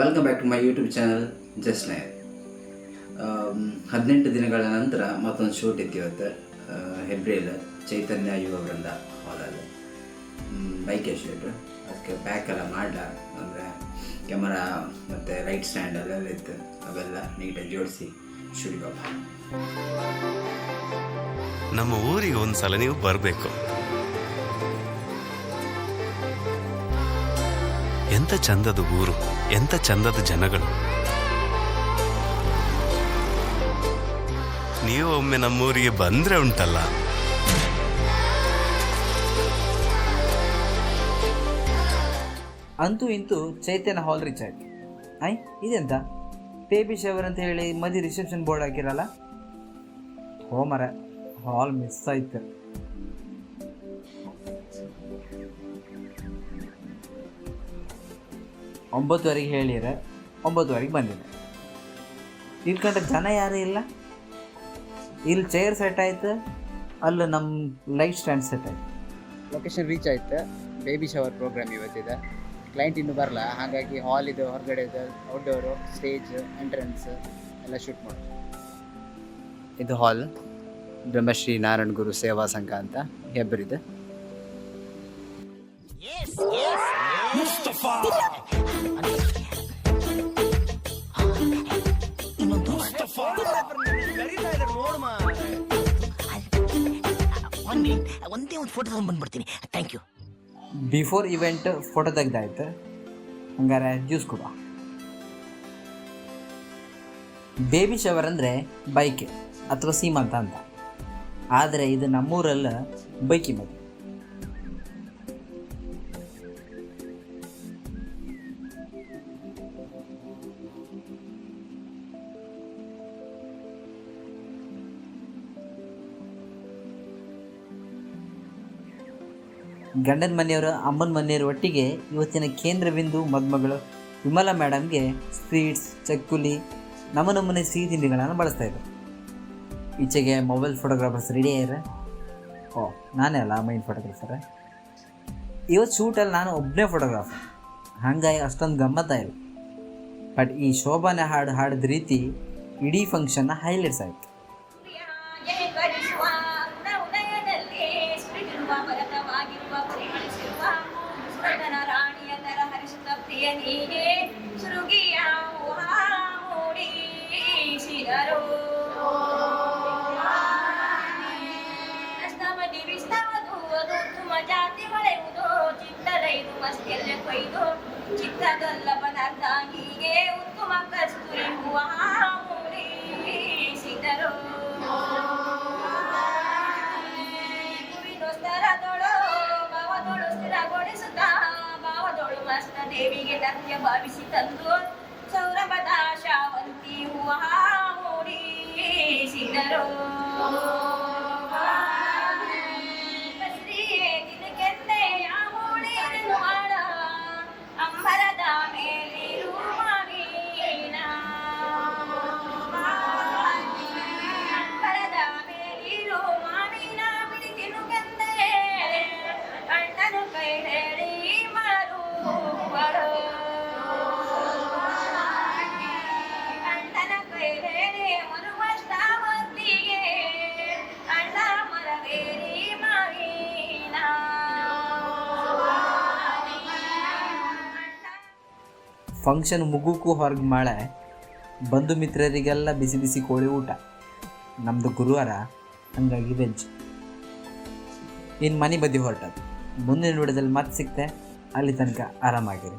Welcome back to my YouTube channel just nine. 18 ದಿನಗಳ ನಂತರ ಮತ್ತೊಂದು ಶೂಟ್ ಇತ್ತು ಇವತ್ತು. ಹೆಬ್ರಿಲ್ ಚೈತನ್ಯ ಯುವ ವೃಂದ ಹಾಲಲ್ಲಿ ಬೈಕೆ ಶೂಟ್. ಅದಕ್ಕೆ ಪ್ಯಾಕೆಲ್ಲ ಮಾಡಲ ಅಂದರೆ ಕ್ಯಾಮರಾ ಮತ್ತು ಲೈಟ್ ಸ್ಟ್ಯಾಂಡ್ ಅಲ್ಲೆಲ್ಲ ಇತ್ತು, ಅವೆಲ್ಲ ನೀಟಾಗಿ ಜೋಡಿಸಿ ಶೂಟಿಗೆ ನಮ್ಮ ಊರಿಗೆ ಒಂದ್ಸಲ ನೀವು ಬರಬೇಕು. ಎಂತ ಚಂದದ ಊರು, ಎಂತ ಚಂದದ ಜನಗಳು. ನೀವು ಒಮ್ಮೆ ನಮ್ಮೂರಿಗೆ ಬಂದ್ರೆ ಉಂಟಲ್ಲ, ಅಂತೂ ಇಂತೂ ಚೈತನ್ಯ ಹಾಲ್ ರೀಚ್ ಆಯ್ತು. ಇದೆಂತ ಬೇಬಿ ಶವರ್ ಅಂತ ಹೇಳಿ ಮದಿ ರಿಸೆಪ್ಷನ್ ಬೋರ್ಡ್ ಹಾಕಿರಲ್ಲ. ಮರ ಹಾಲ್ ಮಿಸ್ ಆಯ್ತು. ಒಂಬತ್ತುವರೆಗೆ ಹೇಳಿರ 9:30 ಬಂದಿದೆ. ಇಲ್ಕಂಡ್ರೆ ಜನ ಯಾರೂ ಇಲ್ಲ. ಇಲ್ಲಿ ಚೇರ್ ಸೆಟ್ ಆಯ್ತು, ಅಲ್ಲಿ ನಮ್ಮ ಲೈಟ್ ಸ್ಟ್ಯಾಂಡ್ ಸೆಟ್ ಆಯ್ತು. ಲೊಕೇಶನ್ ರೀಚ್ ಆಯ್ತು. ಬೇಬಿ ಶವರ್ ಪ್ರೋಗ್ರಾಮ್ ಇವತ್ತಿದೆ. ಕ್ಲೈಂಟ್ ಇನ್ನೂ ಬರಲ್ಲ, ಹಾಗಾಗಿ ಹಾಲ್ ಇದು, ಹೊರಗಡೆ ಇದೆ, ಔಟ್ಡೋರು, ಸ್ಟೇಜ್, ಎಂಟ್ರೆನ್ಸ್ ಎಲ್ಲ ಶೂಟ್ ಮಾಡೋದು. ಇದು ಹಾಲ್, ಬ್ರಹ್ಮಶ್ರೀ ನಾರಾಯಣ ಗುರು ಸೇವಾ ಸಂಘ ಅಂತ ಹೆಬ್ಬರಿದೆ. ಒಂದೇ ಒಂದು ಫೋಟೋ ತಗೊಂಡು ಬಂದ್ಬಿಡ್ತೀನಿ. Thank you. Before event photo ತೆಗ್ದಾಯ್ತು. ಹಂಗಾರೆ ಜ್ಯೂಸ್ ಕೊಡುವ. ಬೇಬಿ ಶವರ್ ಅಂದರೆ ಬೈಕ್ ಅಥವಾ ಸೀಮಂತ ಅಂತ, ಆದರೆ ಇದು ನಮ್ಮೂರಲ್ಲ ಬೈಕಿ ಮದುವೆ. ಗಂಡನ ಮನೆಯವರು ಅಮ್ಮನ ಮನೆಯವರು ಒಟ್ಟಿಗೆ ಇವತ್ತಿನ ಕೇಂದ್ರ ಬಿಂದು ಮದುಮಗಳು ವಿಮಲಾ ಮೇಡಮ್ಗೆ ಸ್ವೀಟ್ಸ್, ಚಕ್ಕುಲಿ, ನಮೂನೆ ಸಿಹಿ ತಿಂಡಿಗಳನ್ನು ಬಳಸ್ತಾಯಿದ್ರು. ಈಚೆಗೆ ಮೊಬೈಲ್ ಫೋಟೋಗ್ರಾಫರ್ಸ್ ರೆಡಿ ಆಗ್ಯಾರ. ನಾನೇ ಅಲ್ಲ ಮೈನ್ ಫೋಟೋಗ್ರಾಫರ್. ಇವತ್ತು ಶೂಟಲ್ಲಿ ನಾನು ಒಬ್ಬನೇ ಫೋಟೋಗ್ರಾಫರ್, ಹಾಗಾಗಿ ಅಷ್ಟೊಂದು ಗಮ್ಮತ್ತಾಯಿಲ್ಲ. ಬಟ್ ಈ ಶೋಭಾನೆ ಹಾಡಿದ ರೀತಿ ಇಡೀ ಫಂಕ್ಷನ್ನ ಹೈಲೈಟ್ಸ್ ಆಯಿತು. ಚಿತ್ತದಲ್ಲಬನರ್ದಾಗಿಗೆ ಉತ್ತಮ ಕಸ್ತೂರಿ ಹೂವ ಮೂಡಿಸಿದರು. ಹೂವಿನೊಸ್ತರದೊಳು ಭಾವದೊಳು ಸ್ಥಿರಗೊಳಿಸುತ್ತ ಭಾವದೊಳು ಮಸ್ತ ದೇವಿಗೆ ನೃತ್ಯ ಭಾವಿಸಿ ತಂದು ಸೌರಭದ ಶಾವಂತಿ ಹೂವ ಮೂಡಿಸಿದರು. ಅಂಬರದ ಮೇಲಿರು ಮಾವಿನ, ಅಂಬರದ ಮೇಲಿರು ಮಾವಿನ ಬಿಡಿಸಿನು ಕಂದೆ ಅಣ್ಣನು ಕೈ ಹೇಳಿ ಮರುಗಳು, ಅಣ್ಣನ ಕೈ ಹೇಳಿ ಮರುವಷ್ಟಾವತ್ತಿಗೆ ಅಣ್ಣ ಮರವೇರಿ ಮಾವಿನ. ಫಂಕ್ಷನ್ ಮುಗುಕು ಹೊರಗೆ ಮಳೆ, ಬಂಧು ಮಿತ್ರರಿಗೆಲ್ಲ ಬಿಸಿ ಬಿಸಿ ಕೋಳಿ ಊಟ. ನಮ್ಮದು ಗುರುವಾರ, ಹಾಗಾಗಿ ವೆಜ್. ಇನ್ನು ಮನೆ ಬದಿ ಹೊರಟದು. ಮುಂದಿನ ವಿಡಿಯೋದಲ್ಲಿ ಮತ್ತೆ ಸಿಗ್ತೆ. ಅಲ್ಲಿ ತನಕ ಆರಾಮಾಗಿರಿ.